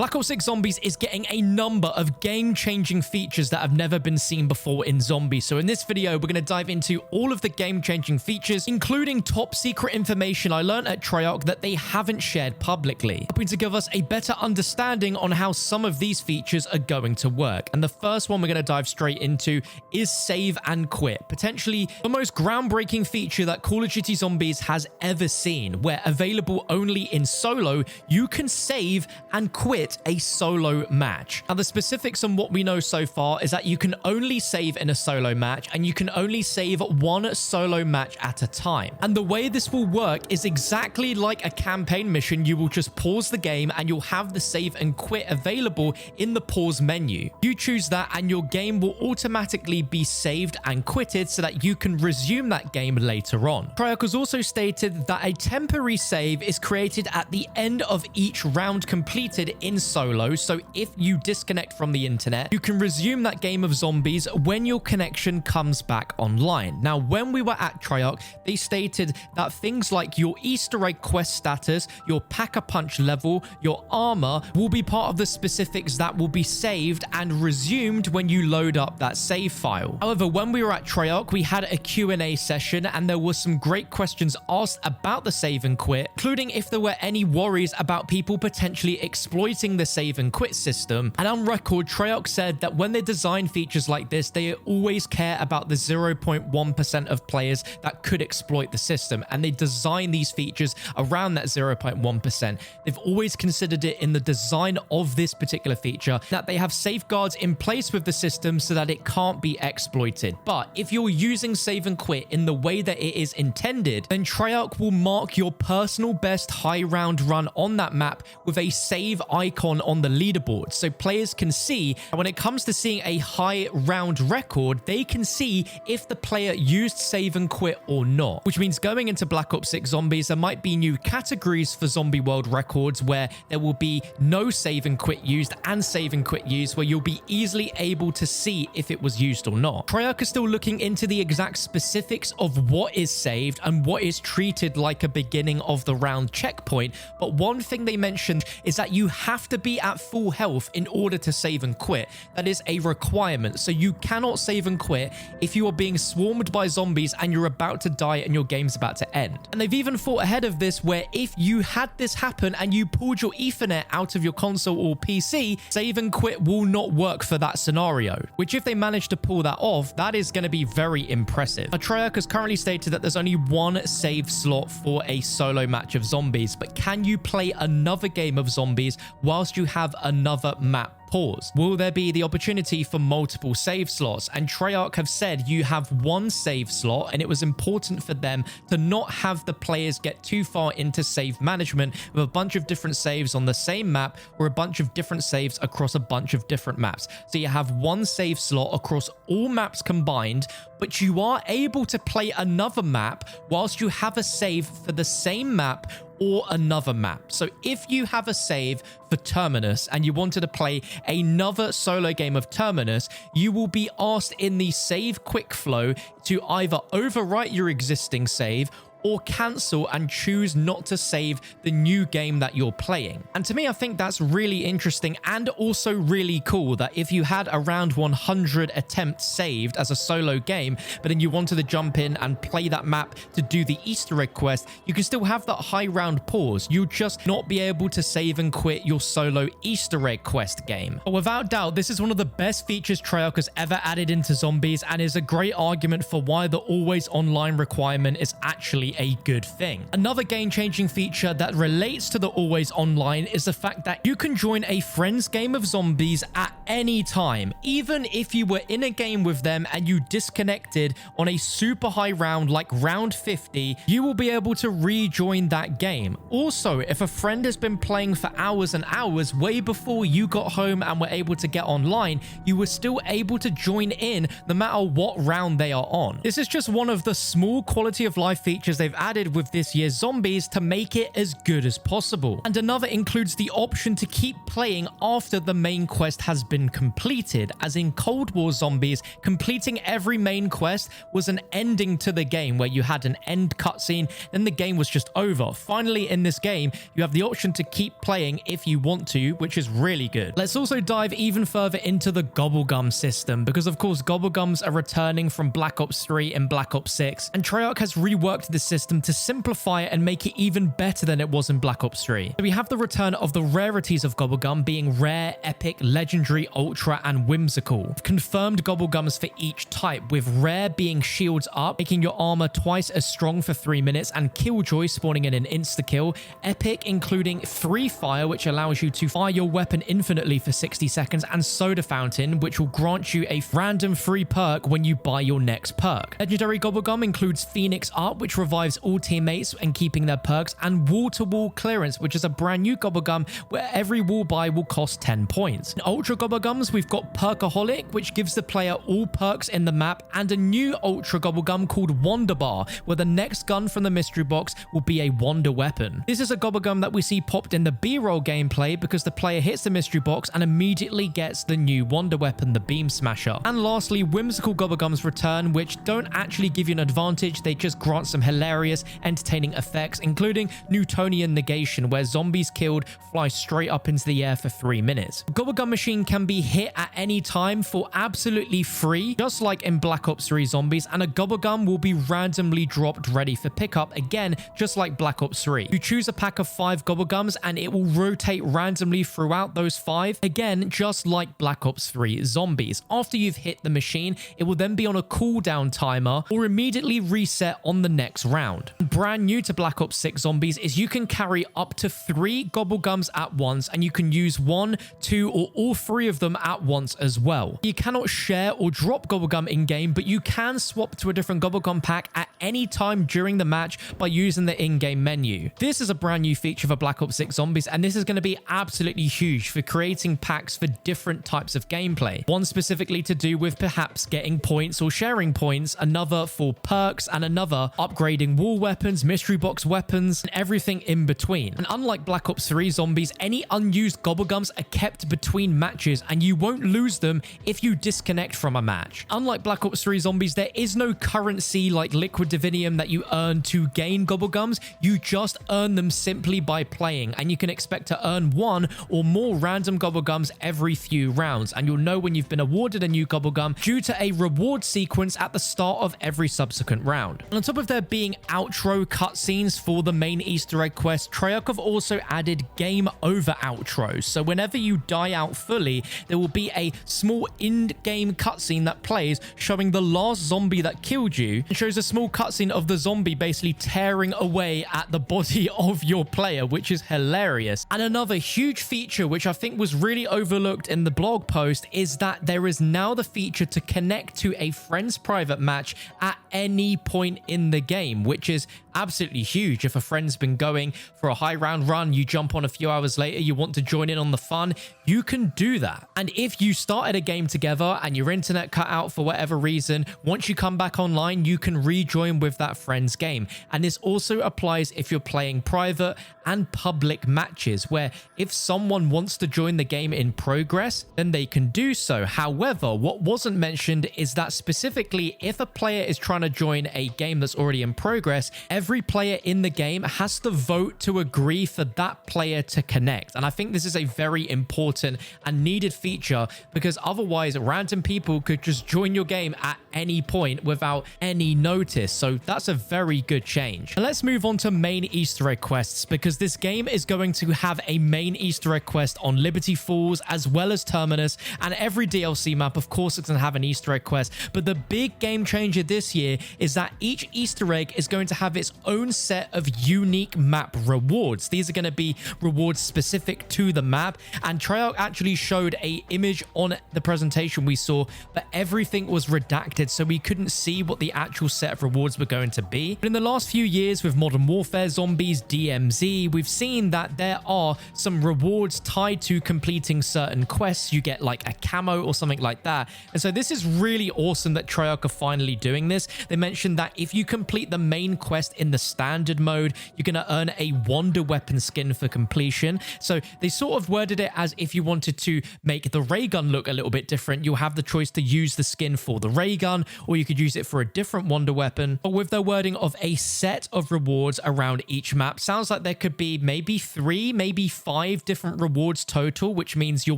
Black Ops 6 Zombies is getting a number of game-changing features that have never been seen before in Zombies. So in this video, we're going to dive into all of the game-changing features, including top secret information I learned at Treyarch that they haven't shared publicly, hoping to give us a better understanding on how some of these features are going to work. And the first one we're going to dive straight into is save and quit, potentially the most groundbreaking feature that Call of Duty Zombies has ever seen, where available only in solo, you can save and quit a solo match. Now, the specifics on what we know so far is that you can only save in a solo match, and you can only save one solo match at a time. And the way this will work is exactly like a campaign mission. You will just pause the game and you'll have the save and quit available in the pause menu. You choose that and your game will automatically be saved and quitted so that you can resume that game later on. Treyarch has also stated that a temporary save is created at the end of each round completed in solo, so if you disconnect from the internet, you can resume that game of Zombies when your connection comes back online. Now, when we were at Treyarch, they stated that things like your Easter egg quest status, your pack-a-punch level, your armor will be part of the specifics that will be saved and resumed when you load up that save file. However, when we were at Treyarch, we had a Q&A session and there were some great questions asked about the save and quit, including if there were any worries about people potentially exploiting the save and quit system. And on record, Treyarch said that when they design features like this, they always care about the 0.1% of players that could exploit the system, and they design these features around that 0.1%. They've always considered it in the design of this particular feature that they have safeguards in place with the system so that it can't be exploited. But if you're using save and quit in the way that it is intended, then Treyarch will mark your personal best high round run on that map with a save icon on the leaderboard, so players can see. And when it comes to seeing a high round record, they can see if the player used save and quit or not, which means going into Black Ops 6 Zombies, there might be new categories for Zombie World records where there will be no save and quit used and save and quit used, where you'll be easily able to see if it was used or not. Treyarch is still looking into the exact specifics of what is saved and what is treated like a beginning of the round checkpoint, but one thing they mentioned is that you have to be at full health in order to save and quit. That is a requirement, so you cannot save and quit if you are being swarmed by zombies and you're about to die and your game's about to end. And they've even thought ahead of this, where if you had this happen and you pulled your Ethernet out of your console or PC, save and quit will not work for that scenario, which if they manage to pull that off, that is going to be very impressive. Treyarch has currently stated that there's only one save slot for a solo match of Zombies, but can you play another game of Zombies whilst you have another map pause? Will there be the opportunity for multiple save slots? And Treyarch have said you have one save slot, and it was important for them to not have the players get too far into save management with a bunch of different saves on the same map or a bunch of different saves across a bunch of different maps. So you have one save slot across all maps combined, but you are able to play another map whilst you have a save for the same map or another map. So if you have a save for Terminus and you wanted to play another solo game of Terminus, you will be asked in the save quick flow to either overwrite your existing save or cancel and choose not to save the new game that you're playing. And to me, I think that's really interesting and also really cool that if you had around 100 attempts saved as a solo game, but then you wanted to jump in and play that map to do the Easter egg quest, you can still have that high round pause. You'll just not be able to save and quit your solo Easter egg quest game. But without doubt, this is one of the best features Treyarch has ever added into Zombies, and is a great argument for why the always online requirement is actually a good thing. Another game-changing feature that relates to the always online is the fact that you can join a friend's game of Zombies at any time. Even if you were in a game with them and you disconnected on a super high round like round 50, you will be able to rejoin that game. Also, if a friend has been playing for hours and hours way before you got home and were able to get online, you were still able to join in no matter what round they are on. This is just one of the small quality of life features they've added with this year's Zombies to make it as good as possible. And another includes the option to keep playing after the main quest has been completed, as in Cold War Zombies, completing every main quest was an ending to the game where you had an end cutscene, then the game was just over. Finally, in this game, you have the option to keep playing if you want to, which is really good. Let's also dive even further into the GobbleGums system, because of course GobbleGums are returning from Black Ops 3 and Black Ops 6, and Treyarch has reworked this system to simplify it and make it even better than it was in Black Ops 3. So we have the return of the rarities of GobbleGum being rare, epic, legendary, ultra, and whimsical. Confirmed GobbleGums for each type, with rare being shields up, making your armor twice as strong for 3 minutes, and Killjoy spawning in an insta-kill. Epic including free fire, which allows you to fire your weapon infinitely for 60 seconds, and Soda Fountain, which will grant you a random free perk when you buy your next perk. Legendary GobbleGum includes Phoenix Up, which revives all teammates and keeping their perks, and Wall-to-Wall Clearance, which is a brand new GobbleGum where every wall buy will cost 10 points. In Ultra GobbleGums, we've got Perkaholic, which gives the player all perks in the map, and a new Ultra GobbleGum called Wonder Bar, where the next gun from the mystery box will be a wonder weapon. This is a GobbleGum that we see popped in the B-roll gameplay because the player hits the mystery box and immediately gets the new wonder weapon, the Beam Smasher. And lastly, Whimsical GobbleGums return, which don't actually give you an advantage, they just grant some hilarious, entertaining effects, including Newtonian negation, where zombies killed fly straight up into the air for 3 minutes. GobbleGum machine can be hit at any time for absolutely free, just like in Black Ops 3 Zombies, and a GobbleGum will be randomly dropped ready for pickup, again, just like Black Ops 3. You choose a pack of 5 GobbleGums and it will rotate randomly throughout those 5, again, just like Black Ops 3 Zombies. After you've hit the machine, it will then be on a cooldown timer or immediately reset on the next round. Brand new to Black Ops 6 Zombies is you can carry up to 3 GobbleGums at once, and you can use 1, 2, or all 3 of them at once as well. You cannot share or drop GobbleGum in-game, but you can swap to a different GobbleGum pack at any time during the match by using the in-game menu. This is a brand new feature for Black Ops 6 Zombies, and this is going to be absolutely huge for creating packs for different types of gameplay. One specifically to do with perhaps getting points or sharing points, another for perks, and another upgrading wall weapons, mystery box weapons, and everything in between. And unlike Black Ops 3 Zombies, any unused GobbleGums are kept between matches, and you won't lose them if you disconnect from a match. Unlike Black Ops 3 Zombies, there is no currency like Liquid Divinium that you earn to gain GobbleGums. You just earn them simply by playing, and you can expect to earn 1 or more random GobbleGums every few rounds, and you'll know when you've been awarded a new GobbleGum due to a reward sequence at the start of every subsequent round. And on top of there being outro cutscenes for the main Easter egg quest, Treyarch have also added game over outros. So whenever you die out fully, there will be a small in-game cutscene that plays showing the last zombie that killed you, and shows a small cutscene of the zombie basically tearing away at the body of your player, which is hilarious. And another huge feature which I think was really overlooked in the blog post is that there is now the feature to connect to a friend's private match at any point in the game, which is absolutely huge. If a friend's been going for a high round run, you jump on a few hours later, you want to join in on the fun, you can do that. And if you started a game together and your internet cut out for whatever reason, once you come back online, you can rejoin with that friend's game. And this also applies if you're playing private and public matches, where if someone wants to join the game in progress, then they can do so. However, what wasn't mentioned is that specifically if a player is trying to join a game that's already in progress, every player in the game has to vote to agree for that player to connect. And I think this is a very important and needed feature, because otherwise random people could just join your game at any point without any notice. So that's a very good change. And let's move on to main Easter egg quests, because this game is going to have a main Easter egg quest on Liberty Falls as well as Terminus, and every DLC map of course it's going to have an Easter egg quest. But the big game changer this year is that each Easter egg is going to have its own set of unique map rewards. These are going to be rewards specific to the map, and Treyarch actually showed a image on the presentation we saw, but everything was redacted, so we couldn't see what the actual set of rewards were going to be. But in the last few years with Modern Warfare Zombies, DMZ, already we've seen that there are some rewards tied to completing certain quests. You get like a camo or something like that. And so this is really awesome that Treyarch are finally doing this. They mentioned that if you complete the main quest in the standard mode, you're going to earn a wonder weapon skin for completion. So they sort of worded it as if you wanted to make the ray gun look a little bit different, you'll have the choice to use the skin for the ray gun, or you could use it for a different wonder weapon. But with their wording of a set of rewards around each map, sounds like there could be maybe 3, maybe 5 different rewards total, which means you'll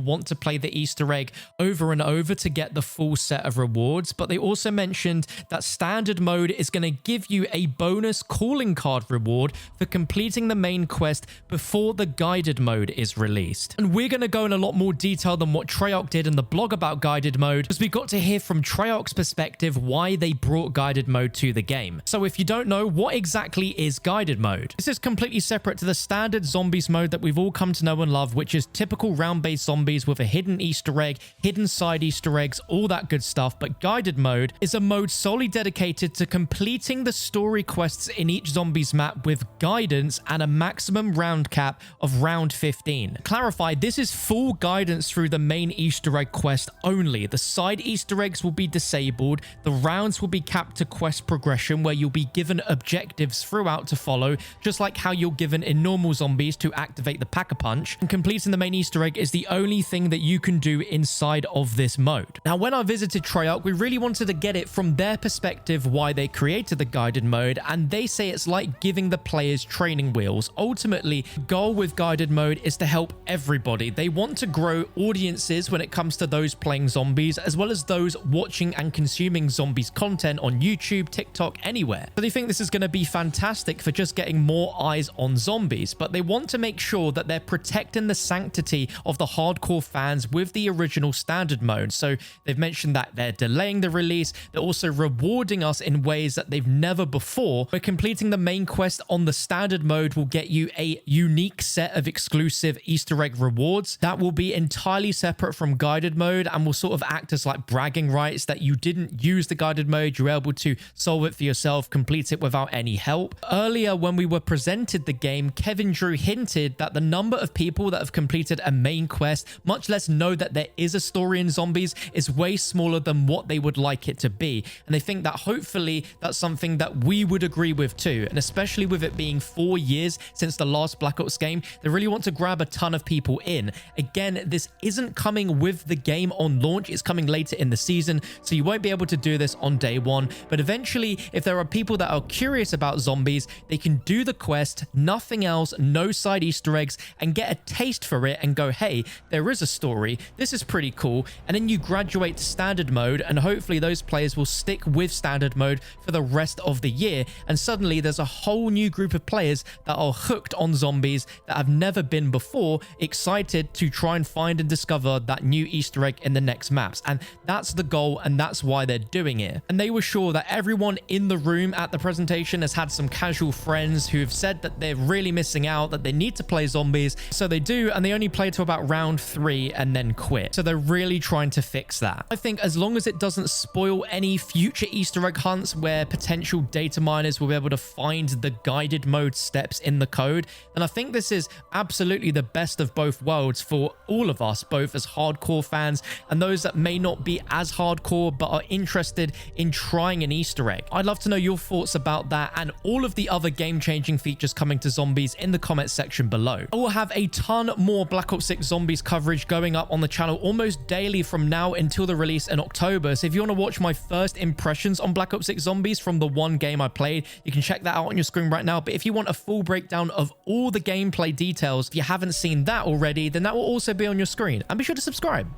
want to play the Easter egg over and over to get the full set of rewards. But they also mentioned that standard mode is going to give you a bonus calling card reward for completing the main quest before the guided mode is released. And we're going to go in a lot more detail than what Treyarch did in the blog about guided mode, because we got to hear from Treyarch's perspective why they brought guided mode to the game. So if you don't know, what exactly is guided mode? This is completely separate to the standard zombies mode that we've all come to know and love, which is typical round-based zombies with a hidden Easter egg, hidden side Easter eggs, all that good stuff. But guided mode is a mode solely dedicated to completing the story quests in each zombies map with guidance and a maximum round cap of round 15. Clarify, this is full guidance through the main Easter egg quest only. The side Easter eggs will be disabled. The rounds will be capped to quest progression, where you'll be given objectives throughout to follow, just like how you're given in normal zombies to activate the Pack-a-Punch. And completing the main Easter egg is the only thing that you can do inside of this mode. Now, when I visited Treyarch, we really wanted to get it from their perspective why they created the guided mode, and they say it's like giving the players training wheels. Ultimately, the goal with guided mode is to help everybody. They want to grow audiences when it comes to those playing zombies, as well as those watching and consuming zombies content on YouTube, TikTok, anywhere. So they think this is going to be fantastic for just getting more eyes on zombies, but they want to make sure that they're protecting the sanctity of the hardcore fans with the original standard mode. So they've mentioned that they're delaying the release. They're also rewarding us in ways that they've never before. Where completing the main quest on the standard mode will get you a unique set of exclusive Easter egg rewards that will be entirely separate from guided mode and will sort of act as like bragging rights that you didn't use the guided mode, you're able to solve it for yourself, complete it without any help. Earlier, when we were presented the game, Kevin Drew hinted that the number of people that have completed a main quest, much less know that there is a story in zombies, is way smaller than what they would like it to be. And they think that hopefully that's something that we would agree with too. And especially with it being 4 years since the last Black Ops game, they really want to grab a ton of people in. Again, this isn't coming with the game on launch, it's coming later in the season, so you won't be able to do this on day one. But eventually, if there are people that are curious about zombies, they can do the quest, nothing else, no side Easter eggs, and get a taste for it and go, hey, there is a story, this is pretty cool. And then you graduate to standard mode, and hopefully those players will stick with standard mode for the rest of the year. And suddenly there's a whole new group of players that are hooked on zombies that have never been before, excited to try and find and discover that new Easter egg in the next maps. And that's the goal, and that's why they're doing it. And they were sure that everyone in the room at the presentation has had some casual friends who have said that they're really missing out, that they need to play zombies. So they do, and they only play to about round 3 and then quit. So they're really trying to fix that. I think as long as it doesn't spoil any future Easter egg hunts where potential data miners will be able to find the guided mode steps in the code, then I think this is absolutely the best of both worlds for all of us, both as hardcore fans and those that may not be as hardcore but are interested in trying an Easter egg. I'd love to know your thoughts about that and all of the other game-changing features coming to zombies in the comments section below. I will have a ton more Black Ops 6 zombies coverage going up on the channel almost daily from now until the release in October. So if you want to watch my first impressions on Black Ops 6 zombies from the one game I played, you can check that out on your screen right now. But if you want a full breakdown of all the gameplay details, if you haven't seen that already, then that will also be on your screen. And be sure to subscribe.